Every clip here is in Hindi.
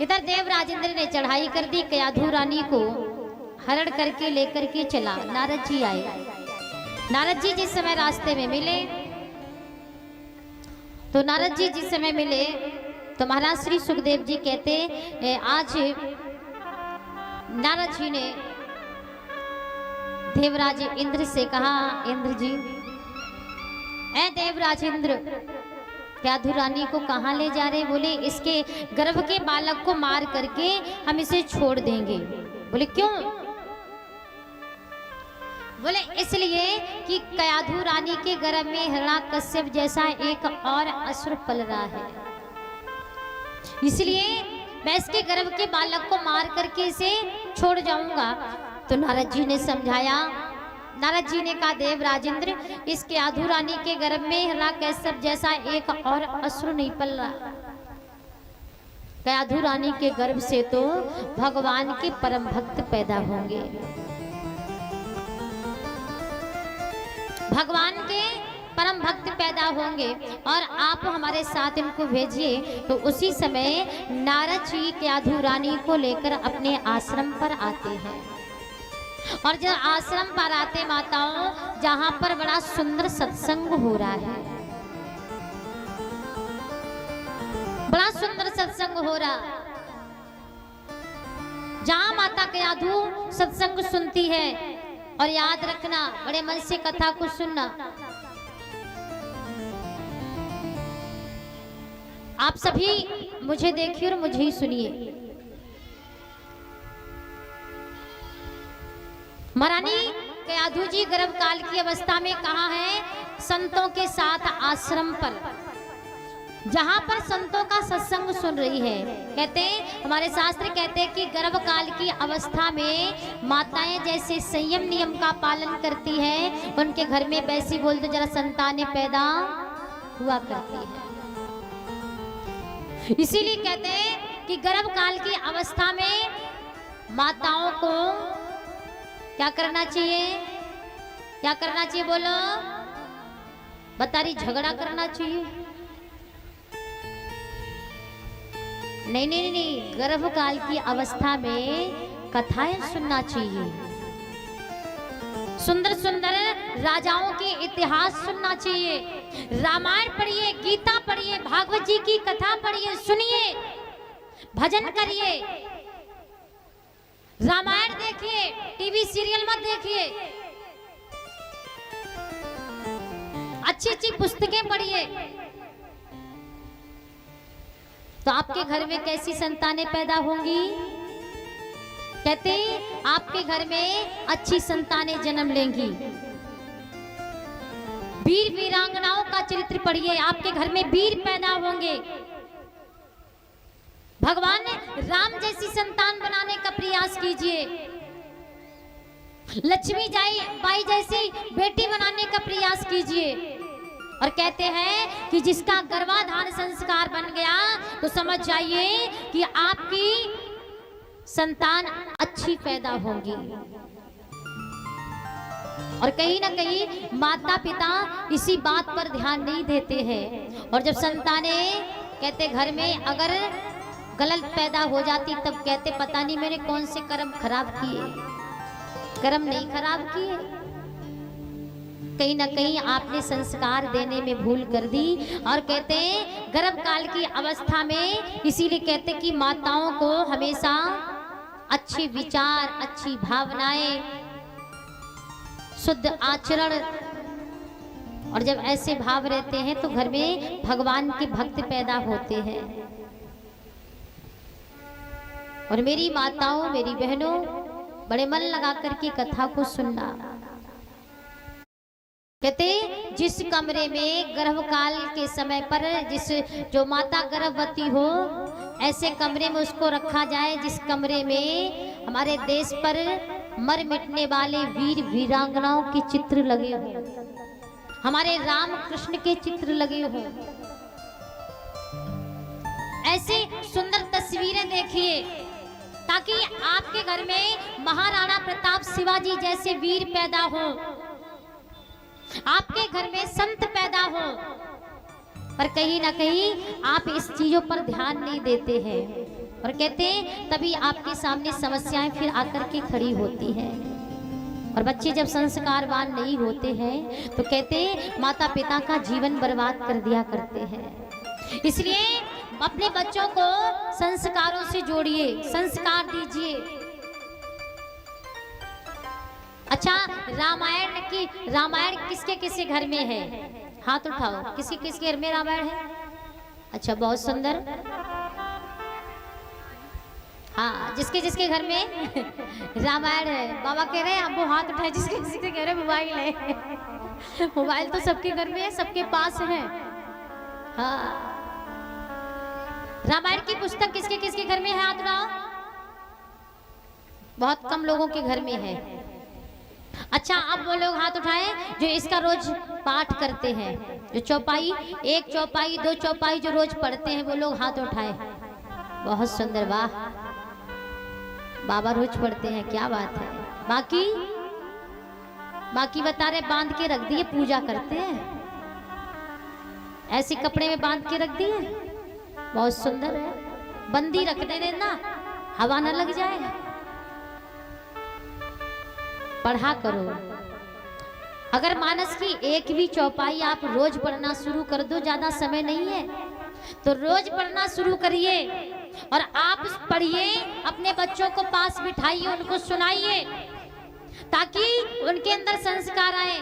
इधर देव राजेंद्र ने चढ़ाई कर दी, कयाधु रानी को हरण करके लेकर के चला। नारद जी आए। नारद जी जिस समय रास्ते में मिले तो नारद जी जिस समय मिले तो महाराज श्री सुखदेव जी कहते आज नारद जी ने देवराज इंद्र से कहा, इंद्र जी, ऐ देवराज इंद्र, कयाधु रानी को कहाँ ले जा रहे? बोले इसके गर्भ के बालक को मार करके हम इसे छोड़ देंगे। बोले क्यों? बोले इसलिए कि कयाधु रानी के गर्भ में हिरण्याकश्यप जैसा एक और असुर पल रहा है, इसलिए मैं इसके गर्भ के बालक को मार करके इसे छोड़ जाऊंगा। तो नारद जी ने समझाया। नारद जी ने कहा, देव राजेंद्र, इस कयाधु रानी के गर्भ में हिरण्याकश्यप जैसा एक और असुर नहीं पल रहा। कयाधु रानी के गर्भ से तो भगवान के परम भक्त पैदा होंगे, भगवान के परम भक्त पैदा होंगे, और आप हमारे साथ इनको भेजिए। तो उसी समय नारद जी कयाधु रानी को लेकर अपने आश्रम पर आते हैं। और जब आश्रम पर आते माताओं, जहां पर बड़ा सुंदर सत्संग हो रहा है, बड़ा सुंदर सत्संग हो रहा, जहां माता कयाधु सत्संग सुनती है। और याद रखना, बड़े मन से कथा को सुनना। आप सभी मुझे देखिए और मुझे ही सुनिए। महारानी कयाधु जी गर्भकाल की अवस्था में कहाँ है? संतों के साथ आश्रम पर, जहां पर संतों का सत्संग सुन रही है। कहते हमारे शास्त्र कहते हैं कि गर्भकाल की अवस्था में माताएं जैसे संयम नियम का पालन करती हैं, उनके घर में वैसी बोलते जरा संतानें पैदा हुआ करती है। इसीलिए कहते हैं कि गर्भकाल की अवस्था में माताओं को क्या करना चाहिए? क्या करना चाहिए? बोलो, बता रही, झगड़ा करना चाहिए? नहीं नहीं नहीं, गर्भकाल की अवस्था में कथाएं सुनना चाहिए, सुंदर सुंदर राजाओं के इतिहास सुनना चाहिए। रामायण पढ़िए, गीता पढ़िए, भागवत जी की कथा पढ़िए, सुनिए, भजन करिए, रामायण देखिए, टीवी सीरियल मत देखिए, अच्छी अच्छी पुस्तकें पढ़िए। तो आपके घर में कैसी संतानें पैदा होंगी? कहते आपके घर में अच्छी संतानें जन्म लेंगी। वीर वीरांगनाओं का चरित्र पढ़िए, आपके घर में वीर पैदा होंगे। भगवान ने राम जैसी संतान बनाने का प्रयास कीजिए, लक्ष्मी बाई जैसी बेटी बनाने का प्रयास कीजिए। और कहते हैं कि जिसका गर्भाधान संस्कार बन गया तो समझ जाइए कि आपकी संतान अच्छी पैदा होगी। और कहीं ना कहीं माता पिता इसी बात पर ध्यान नहीं देते हैं। और जब संतानें कहते घर में अगर गलत पैदा हो जाती, तब कहते पता नहीं मैंने कौन से कर्म खराब किए। कर्म नहीं खराब किए, कहीं ना कहीं आपने संस्कार देने में भूल कर दी। और कहते हैं गर्भकाल की अवस्था में, इसीलिए कहते कि माताओं को हमेशा अच्छे विचार, अच्छी भावनाएं, शुद्ध आचरण, और जब ऐसे भाव रहते हैं तो घर में भगवान के भक्त पैदा होते हैं। और मेरी माताओं, मेरी बहनों, बड़े मन लगा करके कथा को सुनना। कहते जिस कमरे में गर्भकाल के समय पर जो माता गर्भवती हो, ऐसे कमरे में उसको रखा जाए जिस कमरे में हमारे देश पर मर मिटने वाले वीर वीरांगनाओं के चित्र लगे हों, हमारे राम कृष्ण के चित्र लगे हों। ऐसे सुंदर तस्वीरें देखिए ताकि आपके घर में महाराणा प्रताप शिवाजी जैसे वीर पैदा हो, आपके घर में संत पैदा हो। पर कहीं ना कहीं आप इस चीजों पर ध्यान नहीं देते हैं। और कहते हैं तभी आपके सामने समस्याएं फिर आकर के खड़ी होती हैं। और बच्चे जब संस्कारवान नहीं होते हैं तो कहते हैं माता पिता का जीवन बर्बाद कर दिया करते हैं। इसलिए अपने बच्चों को संस्कारों से जोड़िए, संस्कार दीजिए। अच्छा, रामायण किसके किसके घर में है? हाथ उठाओ, किसी किसके घर में रामायण है? अच्छा, बहुत सुंदर। हाँ, जिसके जिसके घर में रामायण है, बाबा कह रहे हैं आप वो हाथ उठाए जिसके जिसके घर में मोबाइल है। मोबाइल तो सबके घर में है, सबके पास है। हाँ, रामायण की पुस्तक किसके किसके घर में है? हाथ उठाओ। बहुत कम लोगों के घर में है। अच्छा, अब वो लोग हाथ उठाएं जो इसका रोज पाठ करते हैं, जो चौपाई, एक चौपाई दो चौपाई जो रोज पढ़ते हैं, वो लोग हाथ उठाएं। बहुत सुंदर, वाह, बाबा रोज पढ़ते हैं, क्या बात है। बाकी बता रहे बांध के रख दिए, पूजा करते हैं, ऐसे कपड़े में बांध के रख दिए, बहुत सुंदर है। बंदी रख दे देना, हवा न लग जाए। पढ़ा करो। अगर मानस की एक भी चौपाई आप रोज पढ़ना शुरू कर दो, ज्यादा समय नहीं है, तो रोज पढ़ना शुरू करिए और आप पढ़िए, अपने बच्चों को पास बिठाइए, उनको सुनाइए ताकि उनके अंदर संस्कार आए।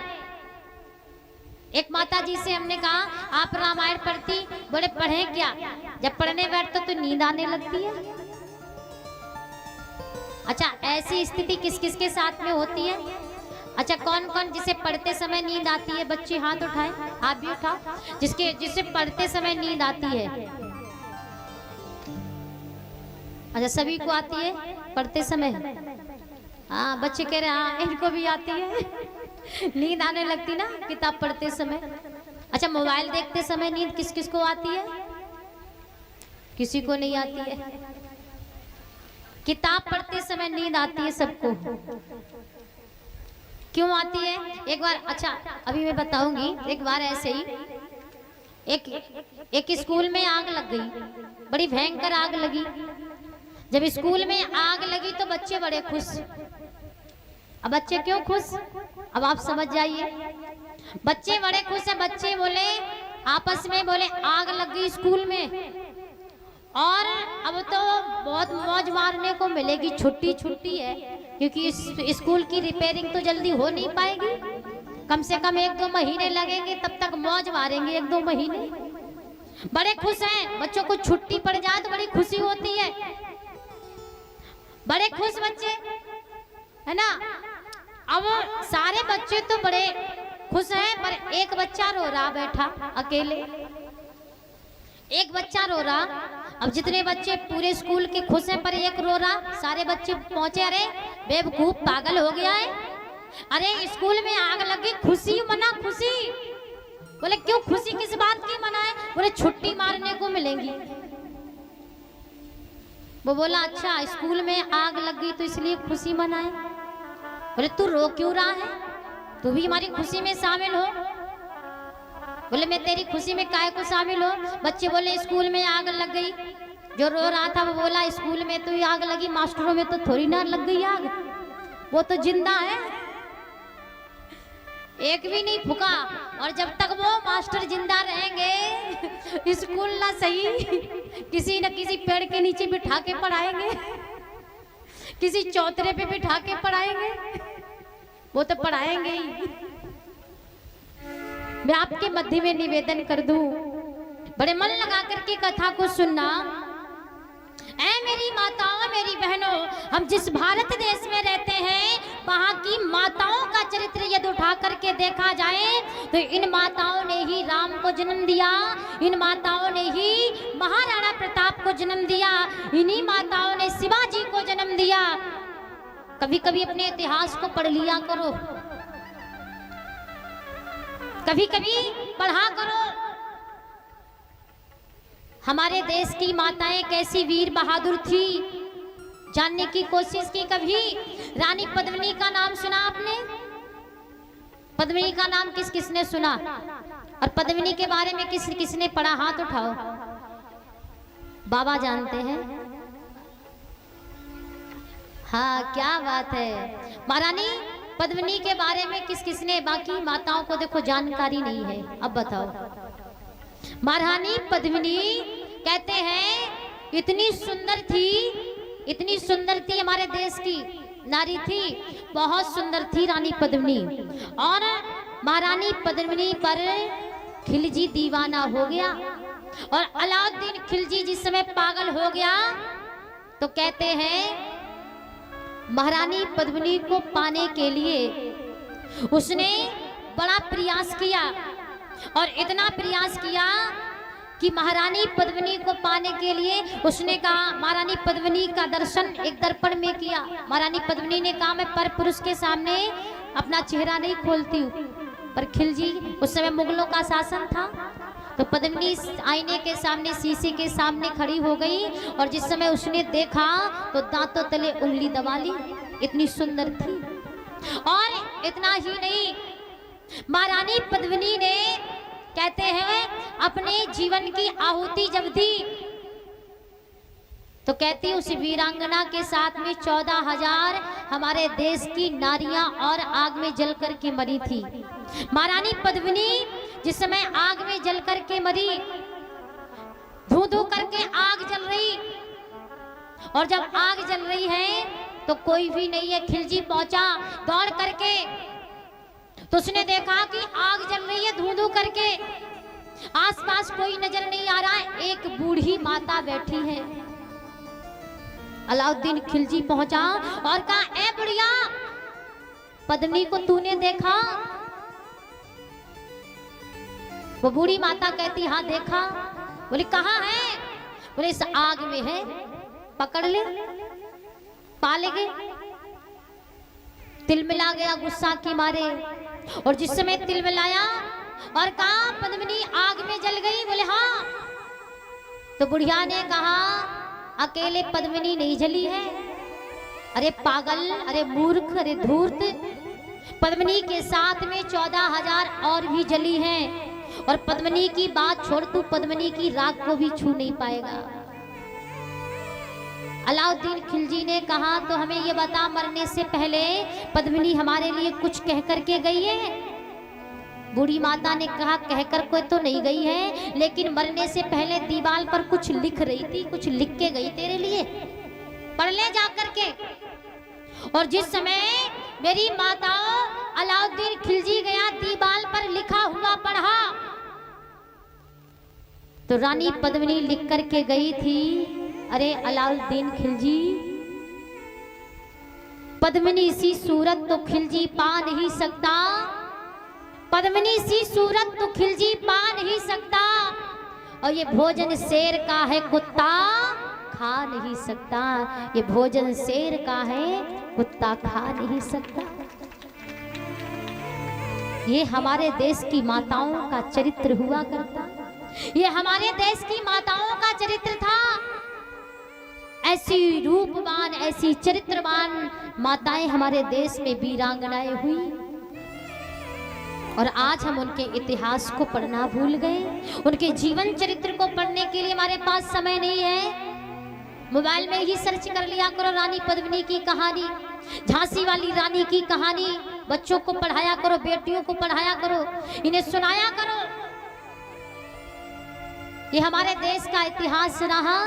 एक माता जी से हमने कहा आप रामायण पढ़ती, बोले पढ़े क्या? जब पढ़ने बैठते तो नींद आने लगती है। अच्छा, ऐसी स्थिति किस किस के साथ में होती है? अच्छा, कौन कौन जिसे पढ़ते समय नींद आती है? बच्चे हाथ उठाएं, आप भी उठाओ। जिसे पढ़ते समय नींद आती है। अच्छा, सभी को आती है पढ़ते समय? हाँ, बच्चे कह रहे हैं हाँ इनको भी आती है। नींद आने लगती ना किताब पढ़ते समय। अच्छा, मोबाइल देखते समय नींद किस किस को आती है? किसी को नहीं आती है। किताब पढ़ते समय नींद आती है सबको। क्यों आती है? एक बार, अच्छा अभी मैं बताऊंगी। एक बार ऐसे ही एक स्कूल में आग लग गई, बड़ी भयंकर आग लगी। जब स्कूल में आग लगी तो बच्चे बड़े खुश। अब बच्चे क्यों खुश? अब आप समझ जाइए। बच्चे बड़े खुश हैं। बच्चे बोले आपस में, बोले आग लग गई स्कूल में और अब तो बहुत मौज मारने को मिलेगी, छुट्टी है, क्योंकि इस स्कूल की रिपेयरिंग तो जल्दी हो नहीं पाएगी, कम से कम 1-2 महीने लगेंगे, तब तक मौज मारेंगे 1-2 महीने। बड़े खुश हैं, बच्चों को छुट्टी पड़ जाए तो बड़ी खुशी होती है, बड़े खुश बच्चे, है ना। अब सारे बच्चे तो बड़े खुश हैं, पर एक बच्चा रो रहा बैठा अकेले, एक बच्चा रो रहा। अब जितने बच्चे पूरे स्कूल के खुश हैं पर एक रो रहा। सारे बच्चे पहुंचे, अरे बेवकूफ पागल हो गया है, अरे स्कूल में आग लगी, खुशी मना, खुशी। बोले क्यों खुशी किस बात की मनाए? बोले छुट्टी मारने को मिलेंगी। वो बोला अच्छा स्कूल में आग लग गई तो इसलिए खुशी मनाए। बोले तू रो क्यों रहा है? तू भी हमारी खुशी में शामिल हो। बोले मैं तेरी खुशी में काहे को शामिल हो? बच्चे बोले स्कूल में आग लग गई। जो रो रहा था वो बोला स्कूल में तो आग लगी, मास्टरों में तो थोड़ी ना लग गई आग, वो तो जिंदा है, एक भी नहीं फूका। और जब तक वो मास्टर जिंदा रहेंगे स्कूल ना सही किसी न किसी पेड़ के नीचे बिठा के पढ़ाएंगे, किसी चौतरे पे बिठा के पढ़ाएंगे, वो तो पढ़ाएंगे ही। मैं आपके मध्य में निवेदन कर दूं, बड़े मन लगा करके कथा को सुनना। ऐ मेरी माताओं, मेरी बहनों, हम जिस भारत देश में रहते हैं वहाँ की माताओं का चरित्र यदि उठा करके देखा जाए तो इन माताओं ने ही राम को जन्म दिया, इन माताओं ने ही महाराणा प्रताप को जन्म दिया, इन्हीं माताओं ने शिवाजी को जन्म दिया। कभी कभी अपने इतिहास को पढ़ लिया करो, कभी कभी पढ़ा करो। हमारे देश की माताएं कैसी वीर बहादुर थी, जानने की कोशिश की। कभी रानी पद्मिनी का नाम सुना आपने? पद्मिनी का नाम किस किसने सुना? और पद्मिनी के बारे में किस किसने पढ़ा? हाथ उठाओ। बाबा जानते हैं, हाँ क्या बात है। महारानी पद्मिनी के बारे में किस किसने, बाकी माताओं को देखो जानकारी नहीं है। अब बताओ, महारानी पद्मिनी कहते हैं इतनी सुंदर थी, इतनी सुंदर थी, हमारे देश की नारी थी, बहुत सुंदर थी रानी पद्मिनी। और महारानी पद्मिनी पर खिलजी दीवाना हो गया। और अलाउद्दीन खिलजी जिस समय पागल हो गया तो कहते हैं महारानी पद्मिनी को पाने के लिए उसने बड़ा प्रयास किया। और इतना प्रयास किया कि महारानी पद्मिनी को पाने के लिए उसने कहा, महारानी पद्मिनी का दर्शन एक दर्पण में किया। महारानी पद्मिनी ने कहा मैं पर पुरुष के सामने अपना चेहरा नहीं खोलती हूँ। पर खिलजी, उस समय मुगलों का शासन था, तो पद्मिनी आईने के सामने, शीशे के सामने खड़ी हो गई। और जिस समय उसने देखा तो दांतों तले उंगली दबा ली, इतनी सुंदर थी। और इतना ही नहीं, महारानी पद्मिनी ने कहते हैं अपने जीवन की आहुति जब दी तो कहती उस वीरांगना के साथ में 14,000 हमारे देश की नारियां और आग में जल कर के मरी थी। महारानी पद्मिनी जिस समय आग में जल कर के मरी, धू धू करके आग जल रही, और जब आग जल रही है तो कोई भी नहीं है। खिलजी पहुंचा दौड़ करके, तो उसने देखा कि आग जल रही है धू धू करके, आसपास कोई नजर नहीं आ रहा है, एक बूढ़ी माता बैठी है। अलाउद्दीन खिलजी पहुंचा और कहा, ए बुढ़िया, पद्मिनी को तूने देखा? वो बूढ़ी माता कहती हाँ देखा। बोले कहाँ है? बोले इस आग में है, पकड़ ले, पा लेंगे। तिलमिला गया गुस्सा के मारे, और जिस समय तिलमिलाया और कहा पद्मिनी आग में जल गई, बोले हाँ। तो बुढ़िया ने कहा अकेले पद्मिनी नहीं जली है, अरे पागल, अरे मूर्ख, अरे धूर्त, पद्मिनी के साथ में 14,000 और भी जली हैं। और पद्मिनी की बात छोड़, तू पद्मिनी की राख को भी छू नहीं पाएगा। अलाउद्दीन खिलजी ने कहा तो हमें ये बता, मरने से पहले पद्मिनी हमारे लिए कुछ कह करके गई है? बूढ़ी माता ने कहा कहकर कोई तो नहीं गई है, लेकिन मरने से पहले दीवार पर कुछ लिख रही थी, कुछ लिख के गई तेरे लिए, पढ़ ले जा करके। और जिस समय मेरी माता अलाउद्दीन खिलजी गया, दीवार पर लिखा हुआ पढ़ा, तो रानी पद्मिनी लिख करके गई थी, अरे अलाउद्दीन खिलजी, पद्मिनी सी सूरत तो खिलजी पा नहीं सकता, पद्मिनी सी सूरत तो खिलजी पा नहीं सकता, और ये भोजन शेर का है कुत्ता खा नहीं सकता, ये भोजन शेर का है कुत्ता खा नहीं सकता। ये हमारे देश की माताओं का चरित्र हुआ करता, ये हमारे देश की माताओं का चरित्र था। ऐसी रूपवान, ऐसी चरित्रवान माताएं हमारे देश में वीरांगनाएं हुई, और आज हम उनके इतिहास को पढ़ना भूल गए। उनके जीवन चरित्र को पढ़ने के लिए हमारे पास समय नहीं है। मोबाइल में ही सर्च कर लिया करो रानी पद्मिनी की कहानी, झांसी वाली रानी की कहानी, बच्चों को पढ़ाया करो, बेटियों को पढ़ाया करो, इन्हें सुनाया करो। ये हमारे देश का इतिहास रहा।